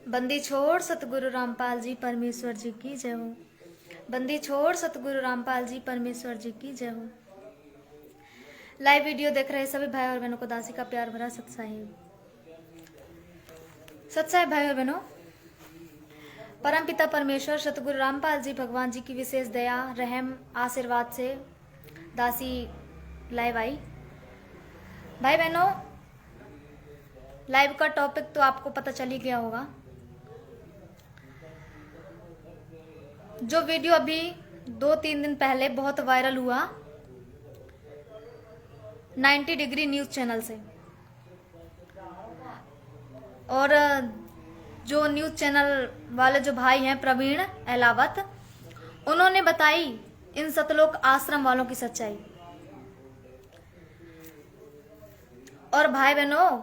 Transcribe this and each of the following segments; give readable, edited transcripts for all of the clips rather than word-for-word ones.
बंदी छोड़ सतगुरु रामपाल जी परमेश्वर जी की जय हो। बंदी छोड़ सतगुरु रामपाल जी परमेश्वर जी की जय हो। लाइव वीडियो देख रहे सभी भाई और बहनों को दासी का प्यार भरा सत्साहिब। सत्साहिब भाई और बहनों, परम पिता परमेश्वर सतगुरु रामपाल जी भगवान जी की विशेष दया रहम आशीर्वाद से दासी लाइव आई। भाई बहनों, लाइव का टॉपिक तो आपको पता चल ही गया होगा। जो वीडियो अभी 2-3 दिन पहले बहुत वायरल हुआ 90 डिग्री न्यूज चैनल से, और जो न्यूज चैनल वाले जो भाई हैं प्रवीण अहलावत, उन्होंने बताई इन सतलोक आश्रम वालों की सच्चाई। और भाई बहनों,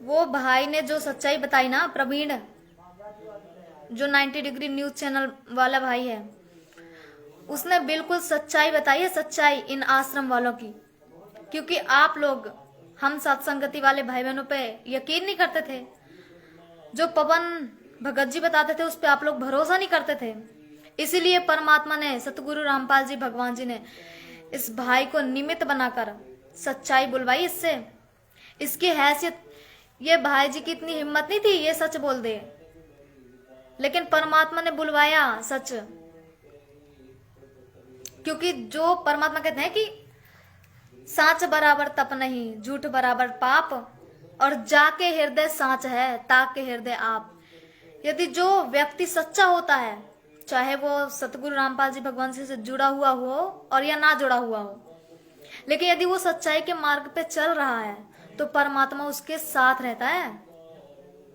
वो भाई ने जो सच्चाई बताई ना, प्रवीण जो 90 डिग्री न्यूज चैनल वाला भाई है, उसने बिल्कुल सच्चाई बताई है, सच्चाई इन आश्रम वालों की। क्योंकि आप लोग हम सत्संगति वाले भाई बहनों पे यकीन नहीं करते थे। जो पवन भगत जी बताते थे उस पे आप लोग भरोसा नहीं करते थे। इसीलिए परमात्मा ने, सतगुरु रामपाल जी भगवान जी ने इस भाई को निमित्त बनाकर सच्चाई बुलवाई इससे। इसकी हैसियत, ये भाई जी की इतनी हिम्मत नहीं थी ये सच बोल दे, लेकिन परमात्मा ने बुलवाया सच। क्योंकि जो परमात्मा कहते हैं कि साच बराबर तप नहीं, झूठ बराबर पाप, और जाके हृदय साच है ताके हृदय आप। यदि जो व्यक्ति सच्चा होता है, चाहे वो सतगुरु रामपाल जी भगवान से जुड़ा हुआ हो और या ना जुड़ा हुआ हो, लेकिन यदि वो सच्चाई के मार्ग पे चल रहा है तो परमात्मा उसके साथ रहता है।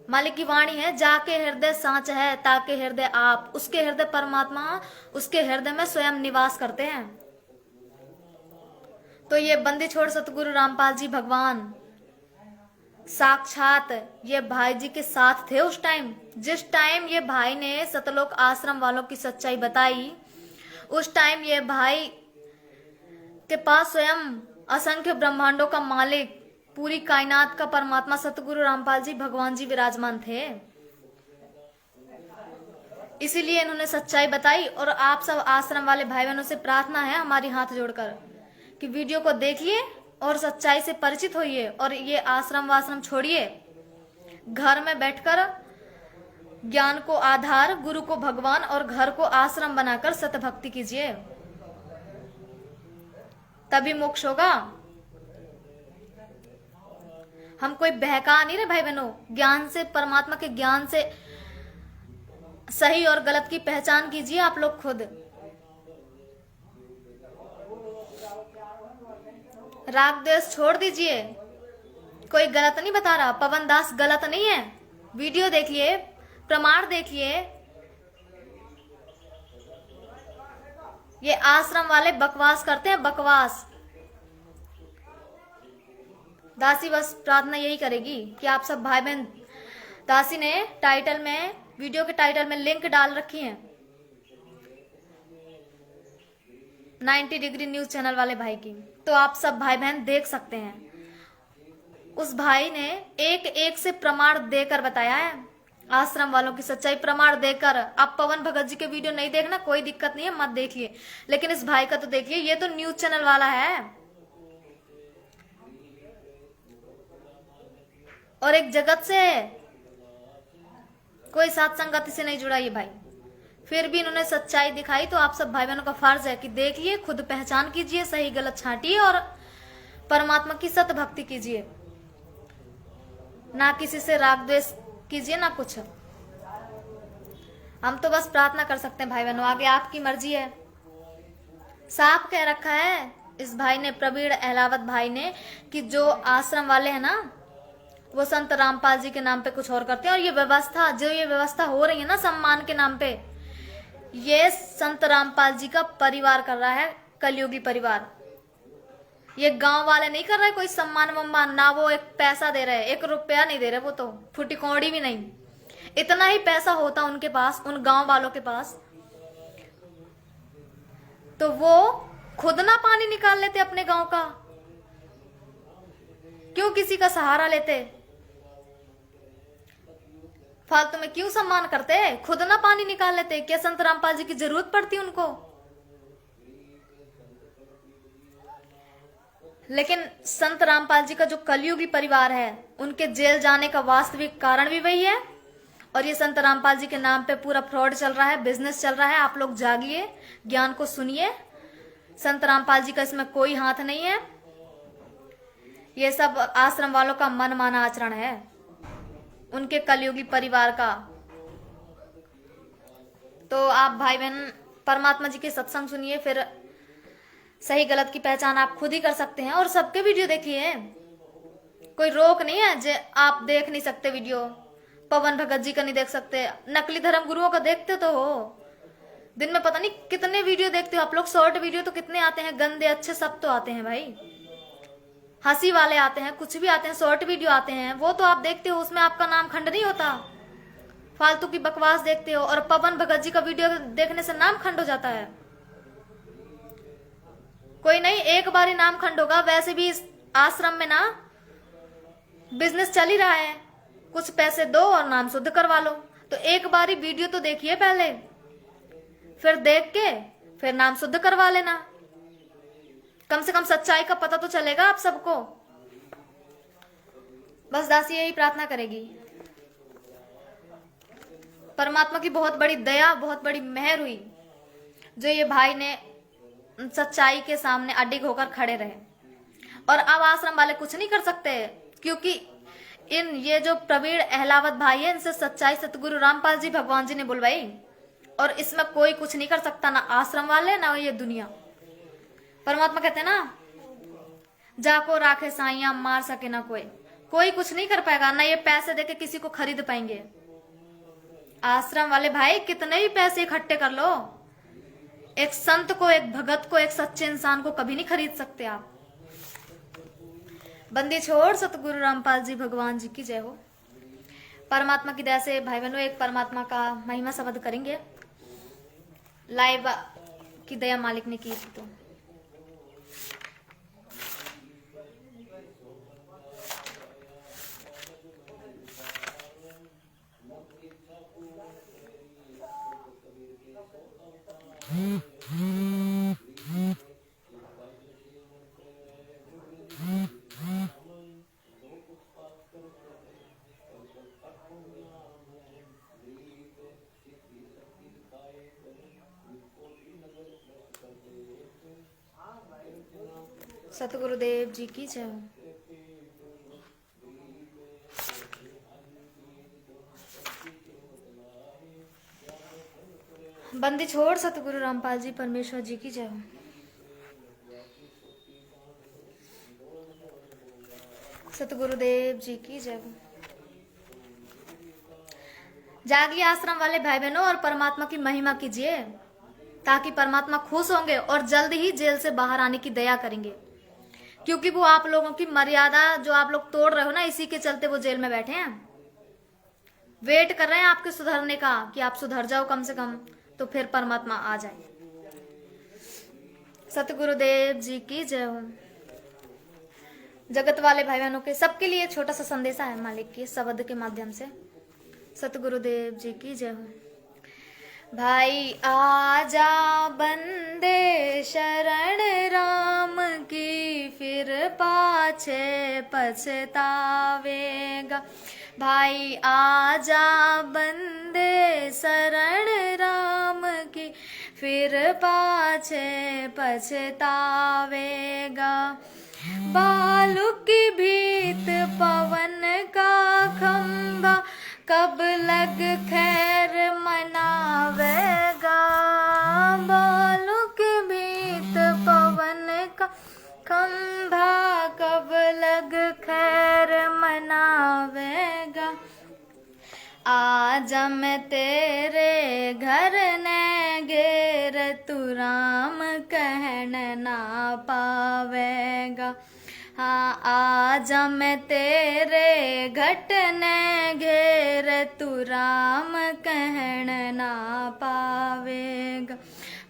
मालिक की वाणी है, जाके हृदय साच है ताके हृदय आप। उसके हृदय परमात्मा, उसके हृदय में स्वयं निवास करते हैं। तो ये बंदी छोड़ सतगुरु रामपाल जी भगवान साक्षात ये भाई जी के साथ थे उस टाइम। जिस टाइम ये भाई ने सतलोक आश्रम वालों की सच्चाई बताई, उस टाइम ये भाई के पास स्वयं असंख्य ब्रह्मांडों का मालिक, पूरी कायनात का परमात्मा सतगुरु रामपाल जी भगवान जी विराजमान थे। इसीलिए इन्होंने सच्चाई बताई। और आप सब आश्रम वाले भाई बहनों से प्रार्थना है हमारी हाथ जोड़कर कि वीडियो को देखिए और सच्चाई से परिचित होइए, और ये आश्रम वाश्रम छोड़िए। घर में बैठकर ज्ञान को आधार, गुरु को भगवान और घर को आश्रम बनाकर सतभक्ति कीजिए, तभी मोक्ष होगा। हम कोई बहका नहीं रहे भाई बहनों। ज्ञान से, परमात्मा के ज्ञान से सही और गलत की पहचान कीजिए आप लोग खुद। राग द्वेष छोड़ दीजिए। कोई गलत नहीं बता रहा, पवन दास गलत नहीं है। वीडियो देखिए, प्रमाण देखिए। ये आश्रम वाले बकवास करते हैं, बकवास। दासी बस प्रार्थना यही करेगी कि आप सब भाई बहन, दासी ने टाइटल में, वीडियो के टाइटल में लिंक डाल रखी है 90 डिग्री न्यूज चैनल वाले भाई की, तो आप सब भाई बहन देख सकते हैं। उस भाई ने एक एक से प्रमाण देकर बताया है आश्रम वालों की सच्चाई, प्रमाण देकर। आप पवन भगत जी के वीडियो नहीं देखना, कोई दिक्कत नहीं है, मत देखिए, लेकिन इस भाई का तो देखिए। ये तो न्यूज चैनल वाला है और एक जगत से है, कोई साथ संगति से नहीं जुड़ा ये भाई। फिर भी इन्होंने सच्चाई दिखाई। तो आप सब भाई बहनों का फर्ज है कि देखिए, खुद पहचान कीजिए, सही गलत छांटिए और परमात्मा की सत भक्ति कीजिए। ना किसी से राग द्वेष कीजिए, ना कुछ। हम तो बस प्रार्थना कर सकते हैं भाई बहनों, आगे आपकी मर्जी है। साफ कह रखा है इस भाई ने, प्रवीण अहलावत भाई ने, कि जो आश्रम वाले हैं ना, वो संत रामपाल जी के नाम पे कुछ और करते हैं। और ये व्यवस्था, जो ये व्यवस्था हो रही है ना सम्मान के नाम पे, ये संत रामपाल जी का परिवार कर रहा है, कलयुगी परिवार। ये गांव वाले नहीं कर रहे कोई सम्मान वम्मान, ना वो एक पैसा दे रहे, 1 रुपया नहीं दे रहे, वो तो फुटी कौड़ी भी नहीं। इतना ही पैसा होता उनके पास, उन गांव वालों के पास, तो वो खुद ना पानी निकाल लेते अपने गांव का, क्यों किसी का सहारा लेते। फालतू में क्यों सम्मान करते? खुद ना पानी निकाल लेते? क्या संत रामपाल जी की जरूरत पड़ती उनको? लेकिन संत रामपाल जी का जो कलयुगी परिवार है, उनके जेल जाने का वास्तविक कारण भी वही है। और ये संत रामपाल जी के नाम पे पूरा फ्रॉड चल रहा है, बिजनेस चल रहा है। आप लोग जागिए, ज्ञान को सुनिए। संत रामपाल जी का इसमें कोई हाथ नहीं है। ये सब आश्रम वालों का मनमाना आचरण है, उनके कलयुगी परिवार का। तो आप भाई बहन परमात्मा जी के सत्संग सुनिए, फिर सही गलत की पहचान आप खुद ही कर सकते हैं। और सबके वीडियो देखिए, कोई रोक नहीं है जे आप देख नहीं सकते वीडियो। पवन भगत जी का नहीं देख सकते, नकली धर्म गुरुओं का देखते तो हो। दिन में पता नहीं कितने वीडियो देखते हो आप लोग। शॉर्ट वीडियो तो कितने आते हैं, गंदे अच्छे सब तो आते हैं भाई, हंसी वाले आते हैं, कुछ भी आते हैं, शॉर्ट वीडियो आते हैं, वो तो आप देखते हो। उसमें आपका नाम खंड नहीं होता। फालतू की बकवास देखते हो। और पवन भगत जी का वीडियो देखने से नाम खंड हो जाता है। कोई नहीं, एक बार ही नाम खंड होगा। वैसे भी इस आश्रम में ना बिजनेस चल ही रहा है, कुछ पैसे दो और नाम शुद्ध करवा लो। तो एक बार ही वीडियो तो देखिए पहले, फिर देख के फिर नाम शुद्ध करवा लेना। कम से कम सच्चाई का पता तो चलेगा आप सबको। बस दासी यही प्रार्थना करेगी, परमात्मा की बहुत बड़ी दया, बहुत बड़ी मेहर हुई जो ये भाई ने सच्चाई के सामने अडिग होकर खड़े रहे। और अब आश्रम वाले कुछ नहीं कर सकते, क्योंकि ये जो प्रवीण अहलावत भाई है, इनसे सच्चाई सतगुरु रामपाल जी भगवान जी ने बुलवाई। और इसमें कोई कुछ नहीं कर सकता, ना आश्रम वाले ना ये दुनिया। परमात्मा कहते हैं ना, जाको राखे साइया मार सके ना कोई। कोई कुछ नहीं कर पाएगा, ना ये पैसे देके किसी को खरीद पाएंगे। आश्रम वाले भाई कितने ही पैसे इकट्ठे कर लो, एक संत को, एक भगत को, एक सच्चे इंसान को कभी नहीं खरीद सकते आप। बंदी छोड़ सतगुरु रामपाल जी भगवान जी की जय हो। परमात्मा की दया से भाई बहनों एक परमात्मा का महिमा शब्द करेंगे। लाइव की दया मालिक ने की थी। तो सतगुरुदेव जी की जय हो। बंदी छोड़ सतगुरु रामपाल जी परमेश्वर जी की जय हो। सतगुरुदेव जी की जय हो। जागिए आश्रम वाले भाई बहनों और परमात्मा की महिमा कीजिए, ताकि परमात्मा खुश होंगे और जल्द ही जेल से बाहर आने की दया करेंगे। क्योंकि वो आप लोगों की मर्यादा जो आप लोग तोड़ रहे हो ना, इसी के चलते वो जेल में बैठे हैं। वेट कर रहे हैं आपके सुधरने का, कि आप सुधर जाओ कम से कम, तो फिर परमात्मा आ जाए। सतगुरुदेव जी की जय हो। जगत वाले भाई बहनों के सबके लिए छोटा सा संदेशा है मालिक के शब्द के माध्यम से। सतगुरुदेव जी की जय हो। भाई आजा बंदे शरण राम की, फिर पाछे पछतावेगा। भाई आजा बंदे शरण राम की, फिर पाछे पछतावेगा। बालू की भीत पवन का खंभा, कब लग खैर मनावेगा। बालू की भीत पवन का खंभा, कब लग खैर मनावेगा। आज मैं तेरे घर ने घेर, तू राम कहन ना पावेगा। हाँ आज मैं तेरे घट ने घेर, तू राम कहन ना पावेगा।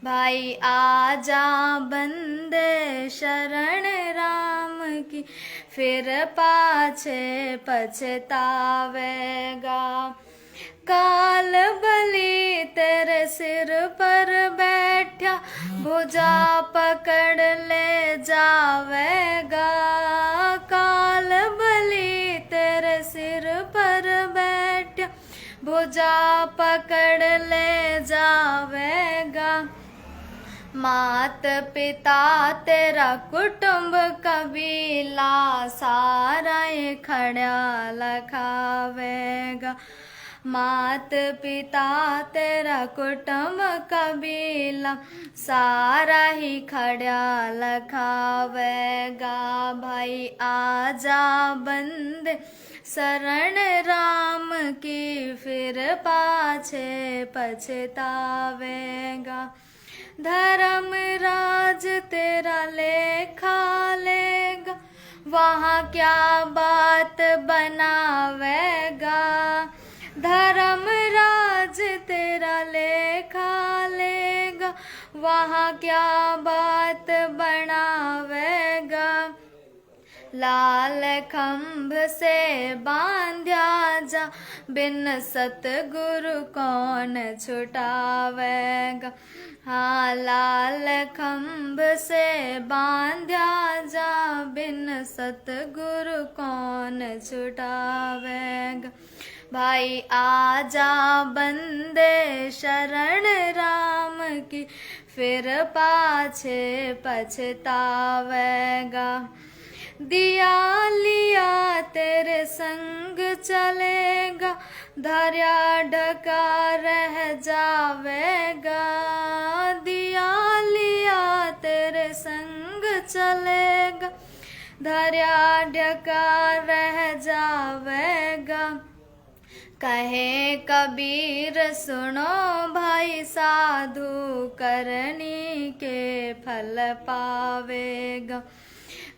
भाई आजा बंदे शरण राम की, फिर पाछे पछतावेगा। काल बलि तेरे सिर पर बैठा, भुजा पकड़ ले जावेगा। काल बलि तेरे सिर पर बैठा, भुजा पकड़ ले जावेगा। मात पिता तेरा कुटुंब कबीला, सारा ये खड़ा लखावेगा। मात पिता तेरा कुटुंब कबीला, सारा ही खड़ा लखावेगा। भाई आजा बंदे शरण राम की, फिर पाछे पछतावेगा। धर्म राज तेरा लेखा लेगा, वहाँ क्या बात बनावेगा। धर्म राज तेरा लेखा लेगा, वहाँ क्या बात बनावेगा। लाल खंभ से बांध्या जा, बिन सतगुरु कौन छुटावेगा। हाँ, लाल खंभ से बांध्या जा, बिन सतगुरु कौन छुटावेगा। भाई आजा बंदे शरण राम की, फिर पाछे पछतावेगा। दिया लिया तेरे संग चलेगा, धर्या ढका रह जावेगा। दिया लिया तेरे संग चलेगा, धर्या ढका रह जावेगा। कहे कबीर सुनो भाई, साधु करनी के फल पावेगा।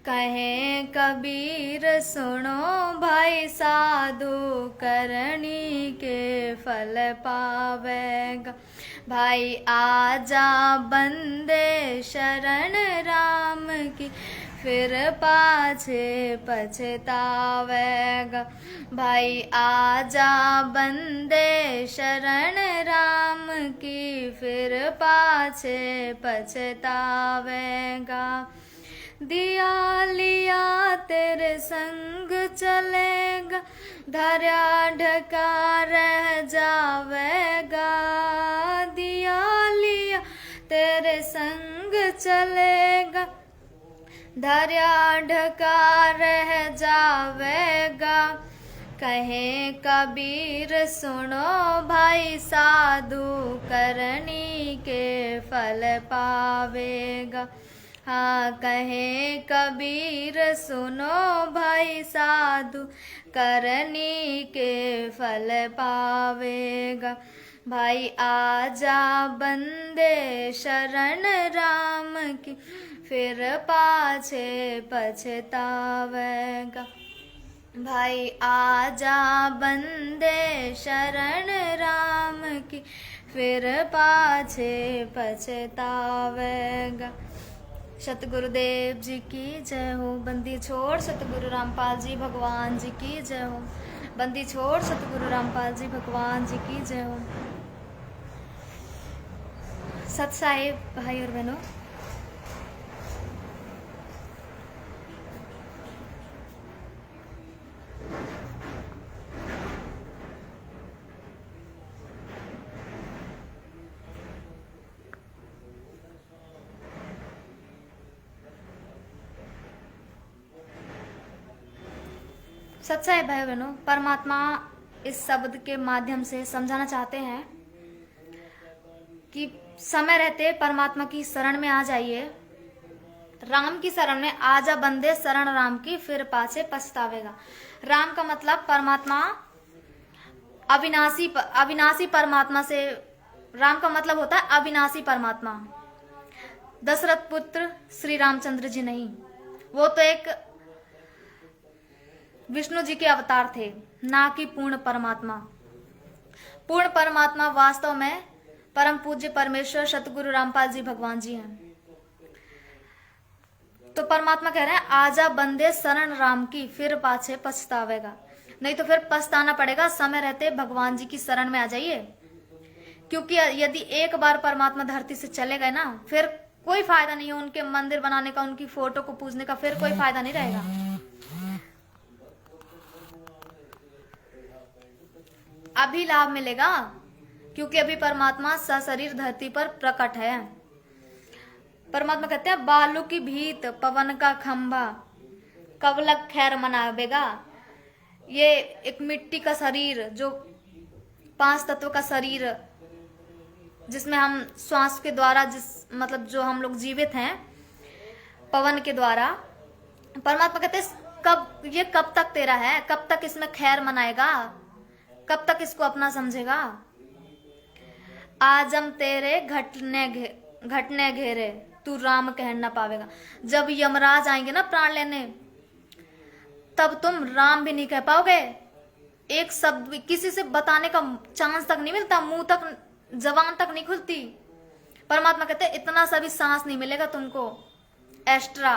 कहे कबीर सुनो भाई, साधु करनी के फल पावेगा। भाई आजा बंदे शरण राम की, फिर पाछे पछतावेगा। भाई आजा बंदे शरण राम की, फिर पाछे पछतावेगा। दिया लिया तेरे संग चलेगा, धर्या ढका रह जावेगा। दिया लिया तेरे संग चलेगा, धर्या ढका रह जावेगा। कहे कबीर सुनो भाई, साधु करनी के फल पावेगा। हाँ, कहे कबीर सुनो भाई, साधु करनी के फल पावेगा। भाई आजा बंदे शरण राम की, फिर पाछे पछतावेगा। भाई आजा बंदे शरण राम की, फिर पाछे पछतावेगा। सतगुरुदेव जी की जय हो। बंदी छोड़ सतगुरु रामपाल जी भगवान जी की जय हो। बंदी छोड़ सतगुरु रामपाल जी भगवान जी की जय हो। सत साहिब भाई और बहनों, सच्चाई भाई बहनों, परमात्मा इस शब्द के माध्यम से समझाना चाहते हैं कि समय रहते परमात्मा की शरण में आ जाइए। राम की शरण में आजा बंदे शरण राम की, फिर पाछे पछतावेगा। राम का मतलब परमात्मा, अविनाशी परमात्मा से राम का मतलब होता है अविनाशी परमात्मा। दशरथ पुत्र श्री रामचंद्र जी नहीं, वो तो एक विष्णु जी के अवतार थे, ना कि पूर्ण परमात्मा। पूर्ण परमात्मा वास्तव में परम पूज्य परमेश्वर सतगुरु रामपाल जी भगवान जी हैं। तो परमात्मा कह रहे हैं आजा बंदे शरण राम की, फिर पाछे पछतावेगा। नहीं तो फिर पछताना पड़ेगा। समय रहते भगवान जी की शरण में आ जाइए, क्योंकि यदि एक बार परमात्मा धरती से चले गए ना, फिर कोई फायदा नहीं है उनके मंदिर बनाने का, उनकी फोटो को पूजने का, फिर कोई फायदा नहीं रहेगा। अभी लाभ मिलेगा, क्योंकि अभी परमात्मा सशरीर धरती पर प्रकट है। परमात्मा कहते हैं बालू की भीत पवन का खंभा कब लग खैर मनावेगा। ये एक मिट्टी का शरीर, जो 5 तत्व का शरीर, जिसमें हम श्वास के द्वारा मतलब जो हम लोग जीवित हैं पवन के द्वारा। परमात्मा कहते हैं ये कब तक तेरा है, कब तक इसमें खैर मनाएगा, कब तक इसको अपना समझेगा। आजम तेरे घटने घेरे तू राम कह ना पावेगा। जब यमराज आएंगे ना प्राण लेने, तब तुम राम भी नहीं कह पाओगे। एक शब्द किसी से बताने का चांस तक नहीं मिलता, मुंह तक, जबान तक नहीं खुलती। परमात्मा कहते हैं इतना सा भी सांस नहीं मिलेगा तुमको एक्स्ट्रा।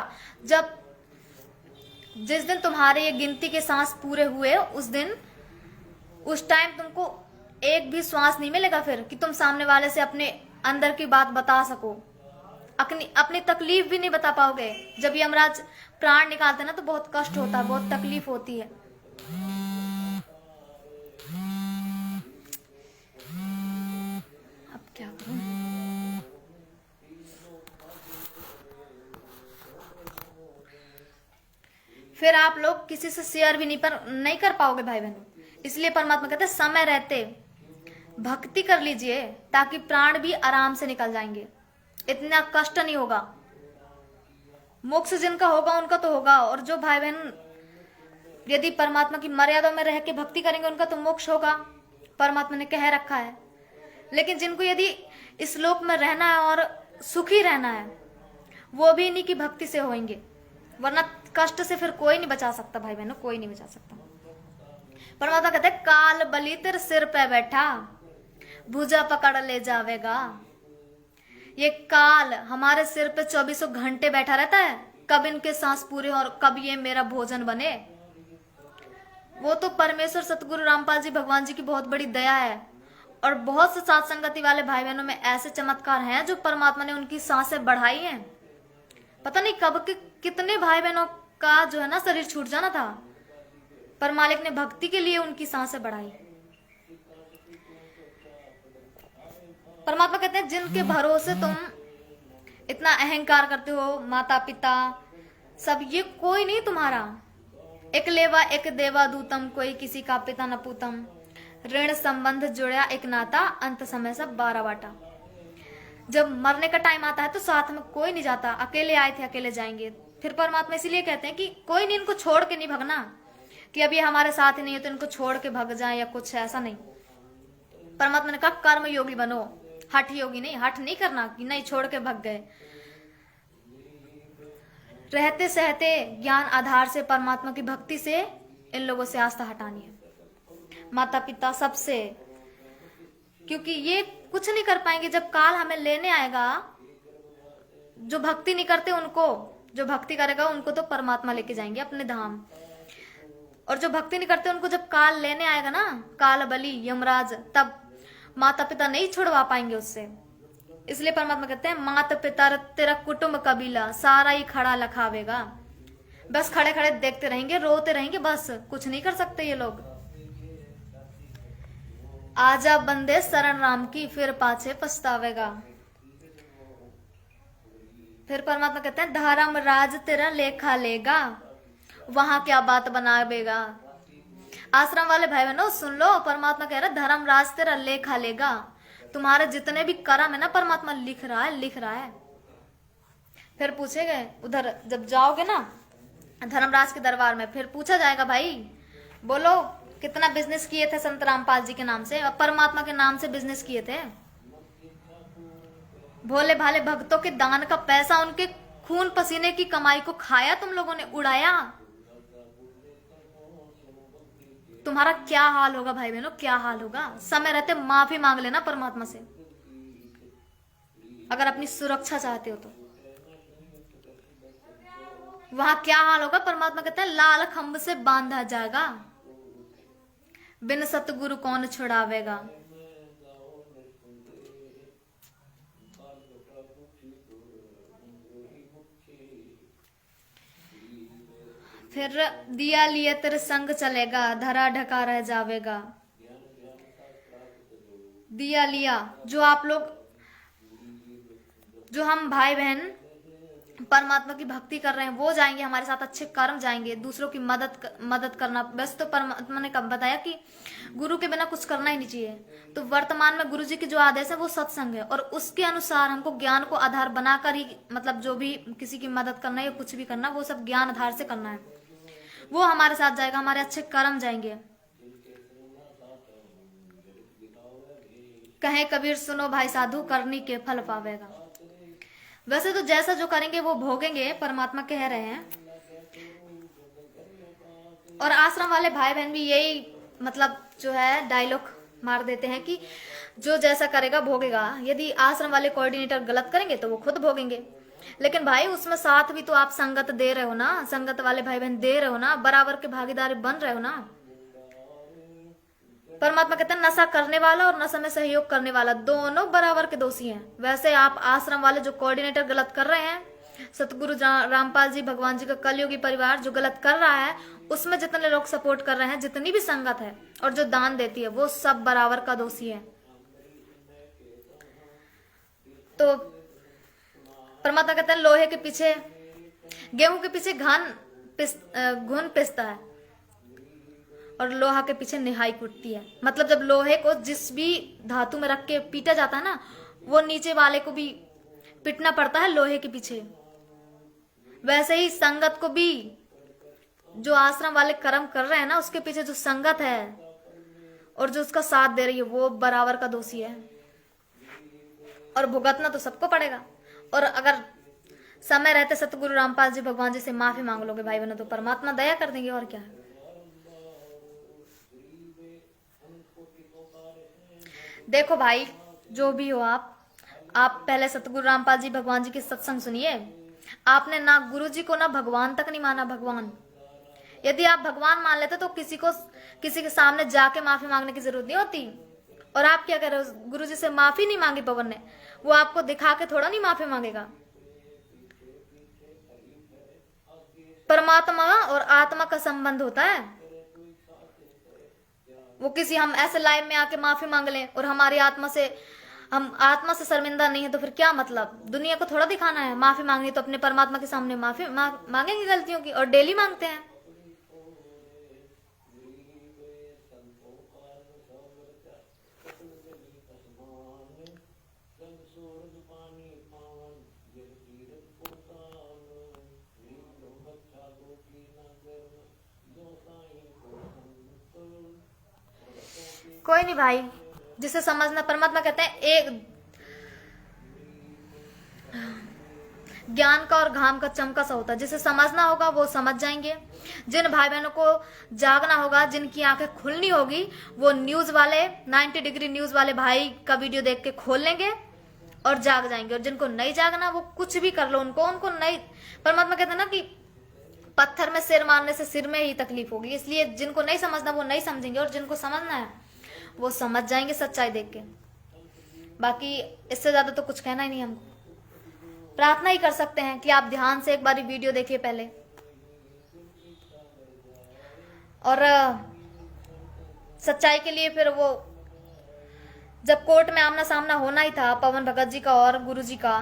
जिस दिन तुम्हारे ये गिनती के सांस पूरे हुए, उस टाइम तुमको एक भी श्वास नहीं मिलेगा फिर, कि तुम सामने वाले से अपने अंदर की बात बता सको, अपनी तकलीफ भी नहीं बता पाओगे। जब यमराज प्राण निकालते ना तो बहुत कष्ट होता है, बहुत तकलीफ होती है। अब क्या करूं? फिर आप लोग किसी से शेयर भी नहीं कर पाओगे भाई बहनों। इसलिए परमात्मा कहते हैं समय रहते भक्ति कर लीजिए, ताकि प्राण भी आराम से निकल जाएंगे, इतना कष्ट नहीं होगा। मोक्ष जिनका होगा उनका तो होगा, और जो भाई बहन यदि परमात्मा की मर्यादा में रह के भक्ति करेंगे उनका तो मोक्ष होगा, परमात्मा ने कह रखा है। लेकिन जिनको यदि इस लोक में रहना है और सुखी रहना है, वो भी इन्हीं की भक्ति से होंगे, वरना कष्ट से फिर कोई नहीं बचा सकता भाई बहनों, कोई नहीं बचा सकता। परमात्मा कहते हैं काल बलि तेरे सिर पे बैठा भुजा पकड़ ले जावेगा। ये काल हमारे सिर पे 24 घंटे बैठा रहता है, कब इनके सांस पूरे हो और कब ये मेरा भोजन बने। वो तो परमेश्वर सतगुरु रामपाल जी भगवान जी की बहुत बड़ी दया है। और बहुत से साथ संगति वाले भाई बहनों में ऐसे चमत्कार हैं जो परमात्मा ने उनकी सांसें बढ़ाई हैं। पता नहीं कब के कितने भाई बहनों का जो है ना शरीर छूट जाना था, पर मालिक ने भक्ति के लिए उनकी सांसें बढ़ाई। परमात्मा कहते हैं जिनके भरोसे तुम इतना अहंकार करते हो, माता पिता सब, ये कोई नहीं तुम्हारा। एक लेवा एक देवा दूतम, कोई किसी का पिता न पूतम। ऋण संबंध जुड़ा एक नाता, अंत समय सब 12 बाटा। जब मरने का टाइम आता है तो साथ में कोई नहीं जाता, अकेले आए थे अकेले जाएंगे। फिर परमात्मा इसीलिए कहते हैं कि कोई नहीं, इनको छोड़ के नहीं भगना, कि अभी हमारे साथ ही नहीं है तो इनको छोड़ के भग जाए या कुछ ऐसा नहीं। परमात्मा ने कहा कर्म योगी बनो, हठ योगी नहीं। हठ नहीं करना कि नहीं छोड़ के भग गए। रहते सहते ज्ञान आधार से परमात्मा की भक्ति से इन लोगों से आस्था हटानी है, माता पिता सबसे, क्योंकि ये कुछ नहीं कर पाएंगे। जब काल हमें लेने आएगा, जो भक्ति नहीं करते उनको, जो भक्ति करेगा उनको तो परमात्मा लेके जाएंगे अपने धाम। और जो भक्ति नहीं करते उनको जब काल लेने आएगा ना, काल बलि यमराज, तब माता पिता नहीं छुड़वा पाएंगे उससे। इसलिए परमात्मा कहते हैं माता पिता तेरा कुटुंब कबीला सारा ही खड़ा लखावेगा। बस खड़े खड़े देखते रहेंगे, रोते रहेंगे, बस कुछ नहीं कर सकते ये लोग। आजा बंदे शरण राम की, फिर पाछे पछतावेगा। फिर परमात्मा कहते हैं धर्म राज तेरा लेखा लेगा, वहां क्या बात बनावेगा। आश्रम वाले भाई बहनों सुन लो, परमात्मा कह रहा है धर्म राज तेरा लेखा लेगा। तुम्हारे जितने भी कर्म है ना परमात्मा लिख रहा है। फिर पूछे गए उधर जब जाओगे ना धर्मराज के दरबार में, फिर पूछा जाएगा भाई बोलो कितना बिजनेस किए थे संत रामपाल जी के नाम से और परमात्मा के नाम से बिजनेस किए थे। भोले भाले भक्तों के दान का पैसा, उनके खून पसीने की कमाई को खाया तुम लोगों ने, उड़ाया। तुम्हारा क्या हाल होगा भाई बहनों, क्या हाल होगा। समय रहते माफी मांग लेना परमात्मा से, अगर अपनी सुरक्षा चाहते हो तो। वहां क्या हाल होगा, परमात्मा कहते हैं लाल खंभ से बांधा जाएगा। बिन सतगुरु कौन छुड़ावेगा। फिर दिया लिए तेरे संग चलेगा, धरा ढका रह जावेगा। दिया लिया, जो आप लोग, जो हम भाई बहन परमात्मा की भक्ति कर रहे हैं वो जाएंगे, हमारे साथ अच्छे कर्म जाएंगे, दूसरों की मदद करना। वैसे तो परमात्मा ने कब बताया कि गुरु के बिना कुछ करना ही नहीं चाहिए। तो वर्तमान में गुरु जी की जो आदेश है वो सत्संग है, और उसके अनुसार हमको ज्ञान को आधार बनाकर ही, मतलब जो भी किसी की मदद करना है या कुछ भी करना, वो सब ज्ञान आधार से करना है। वो हमारे साथ जाएगा, हमारे अच्छे कर्म जाएंगे। कहे कबीर सुनो भाई साधु, करनी के फल पावेगा। वैसे तो जैसा जो करेंगे वो भोगेंगे, परमात्मा कह रहे हैं। और आश्रम वाले भाई बहन भी यही मतलब जो है डायलॉग मार देते हैं कि जो जैसा करेगा भोगेगा। यदि आश्रम वाले कोऑर्डिनेटर गलत करेंगे तो वो खुद भोगेंगे। लेकिन भाई उसमें साथ भी तो आप संगत दे रहे हो ना, संगत वाले भाई बहन दे रहे हो ना, बराबर के भागीदारी बन रहे हो ना। परमात्मा कहते हैं नशा करने वाला और नशा में सहयोग करने वाला दोनों बराबर के दोषी हैं। वैसे आप आश्रम वाले जो कोऑर्डिनेटर गलत कर रहे हैं, सतगुरु रामपाल जी भगवान जी का कलयुगी परिवार जो गलत कर रहा है, उसमें जितने लोग सपोर्ट कर रहे हैं, जितनी भी संगत है और जो दान देती है, वो सब बराबर का दोषी है। तो परमात्मा कहते हैं लोहे के पीछे, गेहूं के पीछे घुन पिसता है और लोहा के पीछे निहाई कुटती है। मतलब जब लोहे को जिस भी धातु में रख के पीटा जाता है ना, वो नीचे वाले को भी पीटना पड़ता है लोहे के पीछे। वैसे ही संगत को भी, जो आश्रम वाले कर्म कर रहे हैं ना, उसके पीछे जो संगत है और जो उसका साथ दे रही है, वो बराबर का दोषी है। और भुगतना तो सबको पड़ेगा। और अगर समय रहते सतगुरु रामपाल जी भगवान जी से माफी मांग लोगे भाई बहनों, तो परमात्मा दया कर देंगे। और क्या है। देखो भाई, जो भी हो आप पहले सतगुरु रामपाल जी भगवान जी की सत्संग सुनिए। आपने ना गुरु जी को ना भगवान तक नहीं माना। भगवान, यदि आप भगवान मान लेते तो किसी के सामने जाके माफी मांगने की जरूरत नहीं होती। और आप क्या कर रहे हो, गुरु जी से माफी नहीं मांगी पवन ने, वो आपको दिखा के थोड़ा नहीं माफी मांगेगा। परमात्मा और आत्मा का संबंध होता है। वो किसी, हम ऐसे लाइव में आके माफी मांग लें और हम आत्मा से शर्मिंदा नहीं है, तो फिर क्या मतलब। दुनिया को थोड़ा दिखाना है। माफी मांगनी तो अपने परमात्मा के सामने माफी मांगेंगे गलतियों की, और डेली मांगते हैं। कोई नहीं भाई, जिसे समझना, परमात्मा कहते हैं एक ज्ञान का और घाम का चमका सा होता है। जिसे समझना होगा वो समझ जाएंगे। जिन भाई बहनों को जागना होगा, जिनकी आंखें खुलनी होगी, वो न्यूज वाले 90 डिग्री न्यूज वाले भाई का वीडियो देख के खोल लेंगे और जाग जाएंगे। और जिनको नहीं जागना, वो कुछ भी कर लो, उनको नहीं। परमात्मा कहते हैं ना कि पत्थर में सिर मारने से सिर में ही तकलीफ होगी। इसलिए जिनको नहीं समझना वो नहीं समझेंगे, और जिनको समझना है वो समझ जाएंगे सच्चाई देख के। बाकी इससे ज्यादा तो कुछ कहना ही नहीं। हमको प्रार्थना ही कर सकते हैं कि आप ध्यान से एक बार वीडियो देखिए पहले। और सच्चाई के लिए फिर वो जब कोर्ट में आमना सामना होना ही था पवन भगत जी का और गुरु जी का,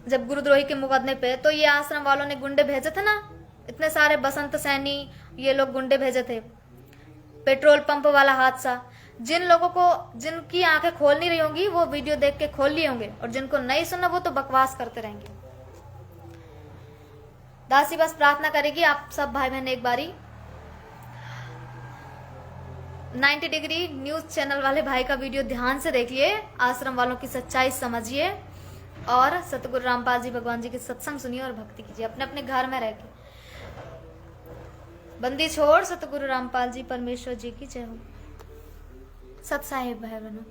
जब गुरुद्रोही के मुकदमे पे, तो ये आश्रम वालों ने गुंडे भेजे थे ना, इतने सारे बसंत सैनी, ये लोग गुंडे भेजे थे। पेट्रोल पंप वाला हादसा, जिन लोगों को, जिनकी आंखें खोल नहीं रही होंगी, वो वीडियो देख के खोल लिए होंगे, और जिनको नहीं सुनना वो तो बकवास करते रहेंगे। दासी बस प्रार्थना करेगी आप सब भाई बहन एक बारी 90 डिग्री न्यूज चैनल वाले भाई का वीडियो ध्यान से देखिए, आश्रम वालों की सच्चाई समझिए, और सतगुरु रामपाल जी भगवान जी की सत्संग सुनिए और भक्ति कीजिए अपने अपने घर में रहकर। बंदी छोड़ सतगुरु रामपाल जी परमेश्वर जी की जय हो। सत साहिब भाई बहनों।